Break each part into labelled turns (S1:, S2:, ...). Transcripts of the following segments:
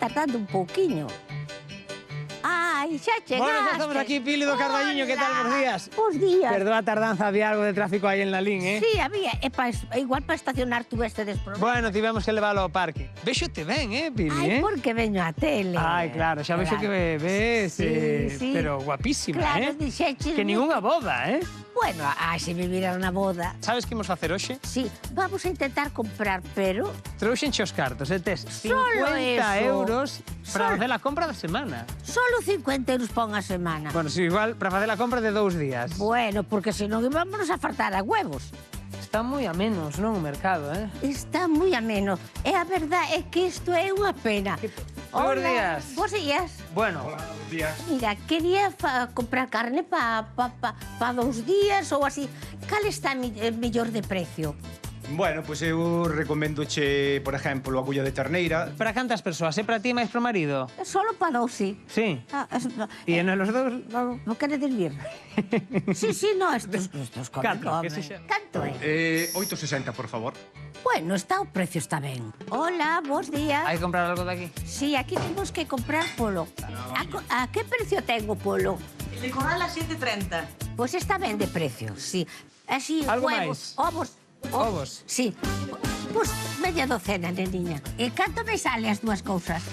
S1: tardando un pouquiño. Ai, xa chegaste.
S2: Bueno, xa estamos aquí, Pili do Carballiño, que tal, bos días?
S1: Bos días.
S2: Perdoa a tardanza, había algo de tráfico aí en la LIN, eh?
S1: Sí, había. Igual para estacionar tuveste desproblemas.
S2: Bueno, tivemos que leválo ao parque. Véxote ben, Pili,
S1: Ai, porque veño á tele.
S2: Ai, claro, xa vexo que ves,
S1: Sí.
S2: pero guapísima,
S1: Claro, dixeche...
S2: Que ningunha boda,
S1: Bueno, se me viran na boda.
S2: Sabes que imos facer hoxe?
S1: Sí, vamos a intentar comprar, pero...
S2: Trouxenche os cartos, tes 50
S1: Solo eso.
S2: euros para facer a compra da semana.
S1: Solo 50 euros para unha semana.
S2: Bueno, si igual para facer a compra de 2 días.
S1: Bueno, porque senón íbamos a faltar a huevos.
S2: Está moi a menos, non, o mercado,
S1: Está moi ameno. E a verdade é que isto é unha pena.
S2: Bos días.
S1: Bos días.
S2: Bueno,
S3: Buenos días.
S1: Mira, quería comprar carne pa 2 días ou así. Cal está mellor de precio?
S3: Bueno, pois eu recomendoche, por exemplo, a agulla de terneira.
S2: para cantas persoas? É para ti máis pro marido?
S1: Solo pa 2, sí.
S2: Sí. E en los dous, logo?
S1: Non queredes vir? Sí, no, estos comen,
S2: Catro, que
S1: comen.
S2: sexa.
S1: Canto é?
S3: 8,60, por favor.
S1: Bueno, o precio está ben. Hola, bos días.
S2: Hai que comprar algo de aquí?
S1: Sí, aquí temos que comprar polo. A que precio ten o polo?
S4: El de Corral a 7,30.
S1: Pois está ben de precio, sí. Así,
S2: Algo
S1: huevos,
S2: máis? Ovos?
S1: Sí. Pois media docena, neniña. E canto me sale as dúas cousas?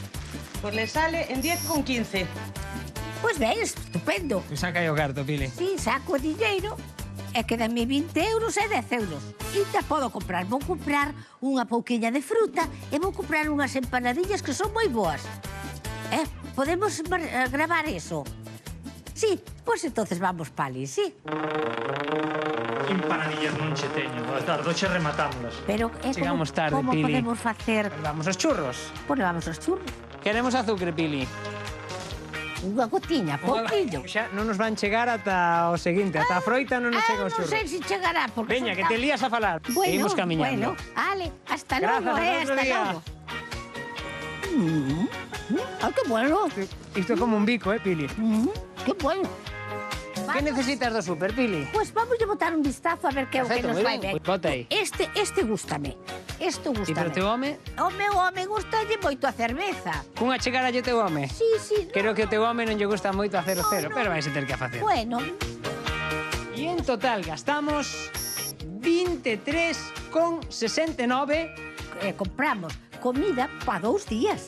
S4: Pues le sale en 10,15.
S1: Pois ben, estupendo.
S2: Que saca aí o carto, Pili.
S1: Sí, saco o dinheiro e quedanme 20 euros e 10 euros. E te podo comprar. Vou comprar unha pouquiña de fruta e vou comprar unhas empanadillas que son moi boas. Podemos gravar eso? Sí, pois entonces vamos pali, sí?
S5: Empanadillas non che teño, boa tarde, hoxe rematámolas.
S1: Pero
S2: Chegamos tarde,
S1: como
S2: Pili.
S1: podemos facer?
S2: Vamos aos churros.
S1: Pois levamos os churros.
S2: Queremos azúcar, Pili.
S1: Unha gotiña, pouquinho.
S2: Xa non nos van chegar ata o seguinte, ata a froita non nos chega os
S1: non sei
S2: churros.
S1: se chegará, porque...
S2: Veña,
S1: son
S2: que te lías a falar. Seguimos camiñando.
S1: Bueno, ale, hasta
S2: Grazas,
S1: logo,
S2: hasta outro
S1: hasta
S2: día.
S1: logo. Ay, qué bueno.
S2: Isto é como un bico, Pili.
S1: Qué bueno.
S2: Que necesitas do súper, Pili?
S1: Pues vamos a botar un vistazo a ver que é o que
S2: Perfecto,
S1: nos
S2: moi
S1: vai
S2: ben.
S1: ben.
S2: Pois bota aí.
S1: Este gústame. Isto
S2: E
S1: gústame.
S2: pero teu home?
S1: O meu home gustalle moito a cerveza.
S2: Cunha chegara lle teu home?
S1: Sí, no.
S2: Creo que o teu home non lle gusta moito a 0-0, pero vais a ter que a facer.
S1: Bueno,
S2: E en total gastamos 23,69.
S1: compramos comida para 2 días.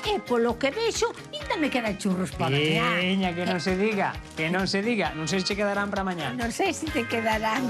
S1: E polo que vexo, ainda me quedan churros para mañá.
S2: Veña, que non se diga, que non se diga. Non sei se che quedarán para mañá.
S1: Non sei se te quedarán.